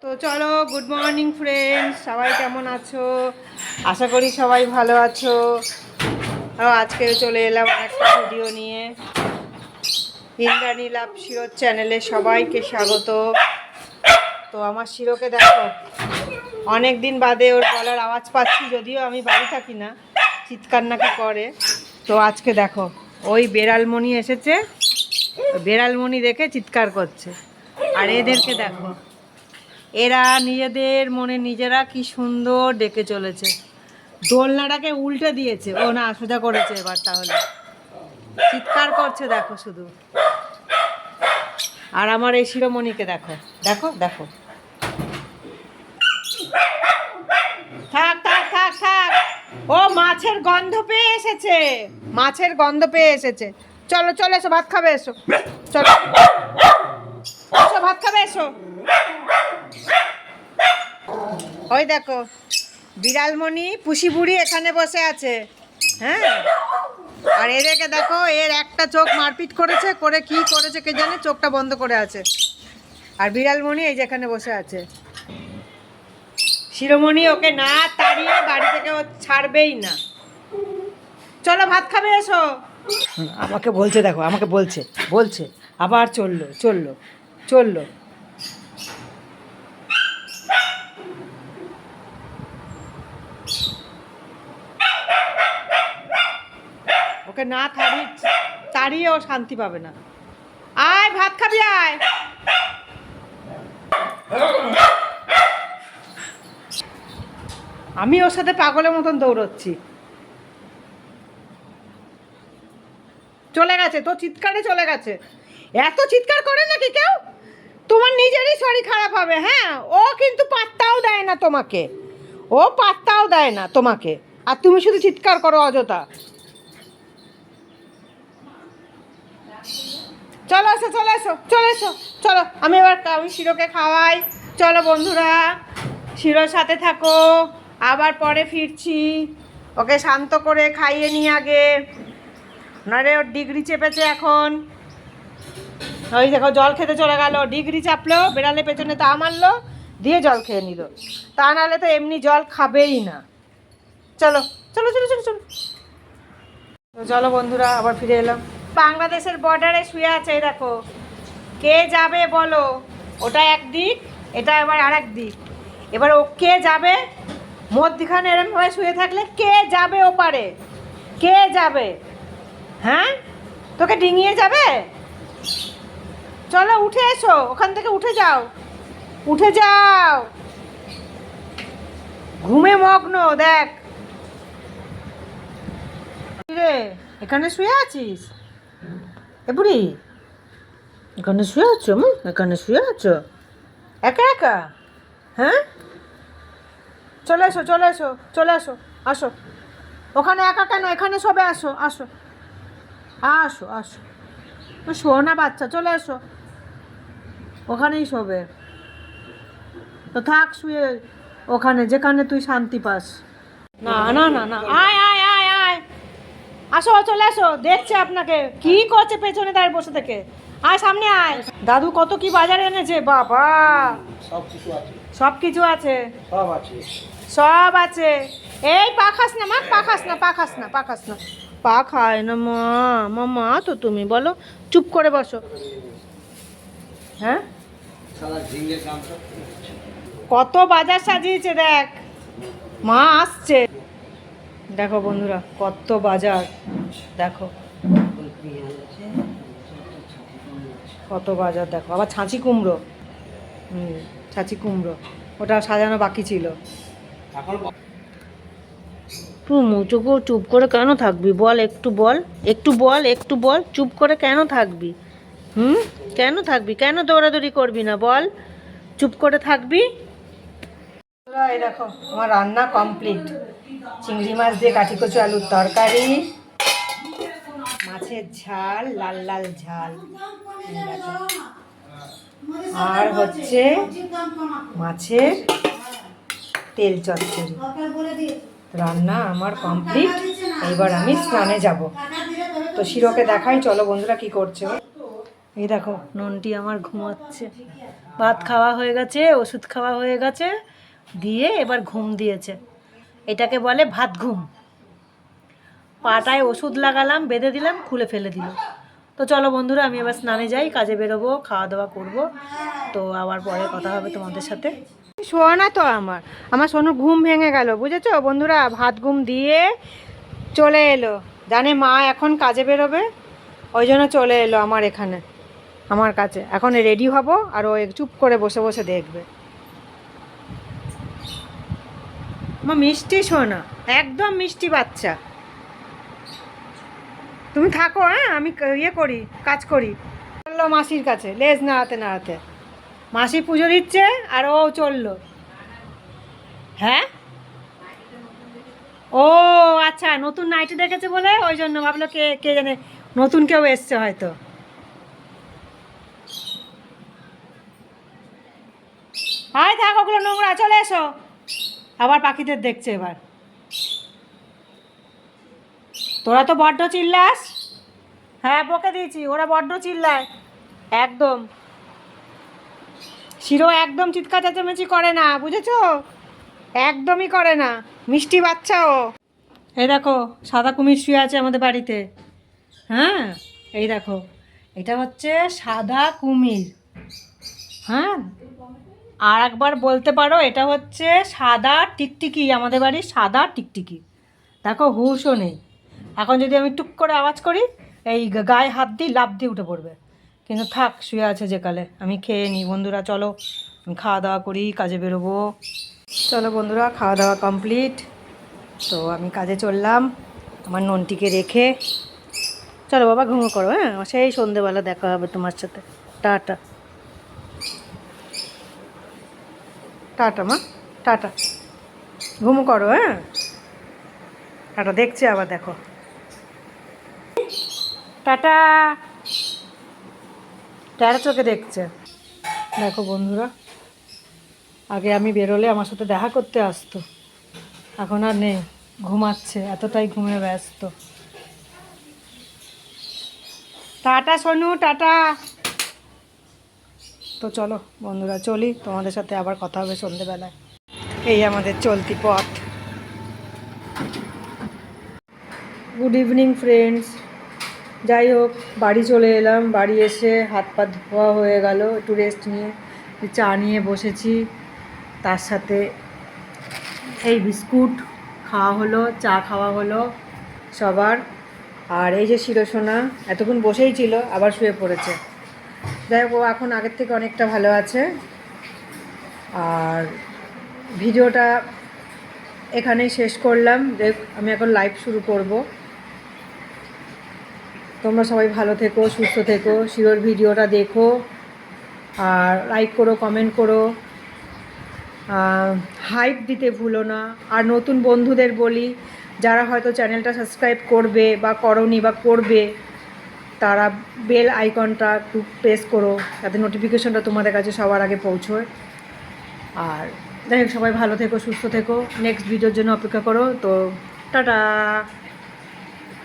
তো চলো, good morning friends, সবাই কেমন আছো? আশা করি সবাই ভালো আছো। আজকে চলে এলাম একটা ভিডিও নিয়ে। ইন্দ্রাণী লাভ শিরোর চ্যানেলে সবাইকে স্বাগত। তো আমার শিরোকে দেখো, অনেক দিন বাদে ওর গলার আওয়াজ পাচ্ছি, যদিও আমি বাড়ি থাকি না, চিৎকার নাকি করে। তো আজকে দেখো, ওই বেড়ালমণি এসেছে, বেড়ালমণি দেখে চিৎকার করছে। আর এদেরকে দেখো, এরা নিজেদের মনে নিজেরা কি সুন্দর ডেকে চলেছে। দোলনাটাকে উল্টে দিয়েছে, ও না সোজা করেছে এবার, তাহলে চিৎকার করছে দেখো শুধু। আর আমার এই শিরোমণিকে দেখো, দেখো দেখো, থাক থাক থাক থাক, ও মাছের গন্ধ পেয়ে এসেছে, মাছের গন্ধ পেয়ে এসেছে। চলো চলো, এসো ভাত খাবে, এসো চলো, এসো ভাত খাবে, এসো। ওই দেখো, বিড়ালমণি পুষি বুড়ি এখানে বসে আছে। হ্যাঁ, আর এদেরকে দেখো, এর একটা চোখ মারপিট করেছে, করে কি করেছে কে জানে, চোখটা বন্ধ করে আছে। আর বিড়ালমণি এই যে এখানে বসে আছে। শিরোমণি ওকে না তাড়িয়ে বাড়ি থেকে ও ছাড়বেই না। চলো ভাত খাবে, এসো। আমাকে বলছে দেখো, আমাকে বলছে বলছে আবার চললো চললো চললো। ওকে না তাড়িয়ে ও শান্তি পাবে না। আয় ভাত খাবি, আয়। আমি ওর সাথে পাগলের মতন দৌড়চ্ছি। চলে গেছে তো, চিৎকারে চলে গেছে। এত চিৎকার করে নাকি কেউ? তোমার নিজেরই শরীর খারাপ হবে। হ্যাঁ, ও কিন্তু পাত্তাও দেয় না তোমাকে, ও পাত্তাও দেয় না তোমাকে, আর তুমি শুধু চিৎকার করো অযথা। চলো এসো, চলে এসো, চলে এসো, চলো। আমি শিরোকে খাওয়াই। চলো বন্ধুরা, শিরোর সাথে থাকো, আবার পরে ফিরছি। ওকে শান্ত করে খাইয়ে নিয়ে আগে, নারে ওর ডিগ্রি চেপেছে এখন। ওই দেখো, জল খেতে চলে গেল, ডিগ্রি চাপলো, বেড়ালে পেছনে তা মারলো, দিয়ে জল খেয়ে নিল। তা নাহলে তো এমনি জল খাবেই না। চলো চলো চলো চলো চলো। তো চলো বন্ধুরা, আবার ফিরে এলাম। বাংলাদেশের বর্ডারে শুয়ে আছে, এই দেখো। কে যাবে বলো? ওটা একদিক, এটা এবার আর এক দিক। এবার ও কে যাবে? মধ্যখানে এরমভাবে শুয়ে থাকলে কে যাবে ওপারে? কে যাবে? হ্যাঁ, তোকে ডিঙিয়ে যাবে? চলো উঠে এসো, ওখান থেকে উঠে যাও, উঠে যাও। ঘুমে মগ্ন দেখ রে। এখানে শুয়ে আছিস এ বুড়ি? এখানে শুয়ে আছো? এখানে শুয়ে আছো একা একা? হ্যাঁ, চলে এসো চলে এসো চলে এসো, আসো। ওখানে একা কেন? এখানে সবে আসো, আসো আসো আসো। শো না বাচ্চা, চলে এসো, ওখানেই শোবে। তো থাক শুয়ে ওখানে, যেখানে তুই শান্তি পাস। না না না না, আয় আয় আয় আয়, আসো, চলে আসো। দেখছে আপনাকে, কি করছে পেছনে দাঁড়িয়ে বসে থেকে। আয় সামনে আয়। দাদু কত কি বাজার এনেছে, বাবা। সব কিছু আছে, সব কিছু আছে, সব আছে, সব আছে। এই পাখাস না মা, পাখাস না, পাখাস না, পাখাস না, পা খায় না মা। মামা তো তুমি বলো, চুপ করে বসো। হ্যাঁ, কত বাজার সাজিয়েছে দেখ, মা আসছে। দেখো বন্ধুরা, কত বাজার দেখো, কত বাজার দেখো। আবার ছাঁচি কুমড়ো, ছাঁচি কুমড়ো, ওটা সাজানো বাকি ছিল। মুচুকু চুপ করে কেন থাকবি বল? একটু বল, একটু বল, একটু বল, চুপ করে কেন থাকবি? কেন থাকবি? কেন দৌড়াদৌড়ি করবি না বল? চুপ করে থাকবি। এই দেখো, আমার রান্না কমপ্লিট। চিংড়ি মাছ দিয়ে কাঠি কচু আলুর তরকারি, মাছের ঝাল, লাল লাল ঝাল, আর হচ্ছে মাছের তেল চচ্চড়ি। রান্না আমার কমপ্লিট। এইবার আমি স্নানে যাব। তো শিরোকে দেখাই, চলো বন্ধুরা কি করছে। এই দেখো, নন্টি আমার ঘুমাচ্ছে। ভাত খাওয়া হয়ে গেছে, ওষুধ খাওয়া হয়ে গেছে, দিয়ে এবার ঘুম দিয়েছে। এটাকে বলে ভাত ঘুম। পাটায় ওষুধ লাগালাম, বেঁধে দিলাম, খুলে ফেলে দিল। তো চলো বন্ধুরা, আমি এবার স্নানে যাই, কাজে বেরোবো, খাওয়া দাওয়া করবো। তো আবার পরে কথা হবে তোমাদের সাথে। শোয়া না তো আমার সোনুর ঘুম ভেঙে গেল, বুঝেছো বন্ধুরা। ভাত ঘুম দিয়ে চলে এলো, জানে মা এখন কাজে বেরোবে, ওই জন্য চলে এলো আমার এখানে, আমার কাছে। এখন রেডি হব, আর ও চুপ করে বসে বসে দেখবে। আমার মিষ্টি সোনা, একদম মিষ্টি বাচ্চা। তুমি থাকো, হ্যাঁ, আমি ইয়ে করি, কাজ করি। চললো মাসির কাছে লেজ নাড়াতে নাড়াতে। মাসি পুজো দিচ্ছে আর ও চললো। হ্যাঁ, ও আচ্ছা, নতুন নাইটি দেখেছে বলে ওই জন্য ভাবলো কে কে জানে নতুন কেউ এসছে হয়তো। হাই থাক, ওগুলো নোংরা, চলে এসো। আবার পাখিদের দেখছে এবার। তোরা তো বড্ড চিল্লাস। হ্যাঁ, বকে দিয়েছি, ওরা বড্ড চিল্লায় একদম। শিরো একদম চিৎকার চেঁচামেচি করে না, বুঝেছো, একদমই করে না, মিষ্টি বাচ্চা ও। এই দেখো সাদা কুমির শুয়ে আছে আমাদের বাড়িতে। হ্যাঁ, এই দেখো, এটা হচ্ছে সাদা কুমির। হ্যাঁ, আর একবার বলতে পারো এটা হচ্ছে সাদা টিকটিকি, আমাদের বাড়ির সাদা টিকটিকি। দেখো হুঁশও নেই, এখন যদি আমি টুক করে আওয়াজ করি এই গায়ে হাত দিয়ে লাফ দিয়ে উঠে পড়বে। কিন্তু থাক, শুয়ে আছে যেকালে, আমি খেয়ে নিই। বন্ধুরা চলো, আমি খাওয়া দাওয়া করি, কাজে বেরোবো। চলো বন্ধুরা, খাওয়া দাওয়া কমপ্লিট। তো আমি কাজে চললাম আমার ননটিকে রেখে। চলো বাবা, ঘুমো করো। হ্যাঁ, সেই সন্ধেবেলা দেখা হবে তোমার সাথে। টাটা টাটা মা, টাটা, ঘুমো করো। হ্যাঁ, টাটা। দেখছে আবার, দেখো, টাটা, টাটা চোখে দেখছে। দেখো বন্ধুরা, আগে আমি বেরোলে আমার সাথে দেখা করতে আসতো, এখন আর নেই, ঘুমাচ্ছে, এতটাই ঘুমে ব্যস্ত। Tata Sonu, tata. তো চলো বন্ধুরা, চলি, তোমাদের সাথে আবার কথা হবে সন্ধেবেলায়। এই আমাদের চলতি পথ। Good evening friends. যাই হোক, বাড়ি চলে এলাম। বাড়ি এসে হাত পা ধোয়া হয়ে গেল, একটু রেস্ট নিয়ে চা নিয়ে বসেছি। তার সাথে এই বিস্কুট খাওয়া হলো, চা খাওয়া হলো সবার। আর এই যে শিরোসোনা এতক্ষণ বসেই ছিল, আবার শুয়ে পড়েছে। যাই হোক, ও এখন আগের থেকে অনেকটা ভালো আছে। আর ভিডিওটা এখানেই শেষ করলাম। আমি এখন লাইভ শুরু করব। তোমরা সবাই ভালো থেকো, সুস্থ থেকো, শিরোর ভিডিওটা দেখো, আর লাইক করো, কমেন্ট করো, হাইপ দিতে ভুলো না। আর নতুন বন্ধুদের বলি, যারা হয়তো চ্যানেলটা সাবস্ক্রাইব করবে বা করোনি বা করবে, তারা বেল আইকনটা একটু প্রেস করো, যাতে নোটিফিকেশনটা তোমাদের কাছে সবার আগে পৌঁছয়। আর যাই হোক, সবাই ভালো থেকো, সুস্থ থেকো, নেক্সট ভিডিওর জন্য অপেক্ষা করো। তো টাটা,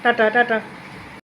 টাটা, টাটা।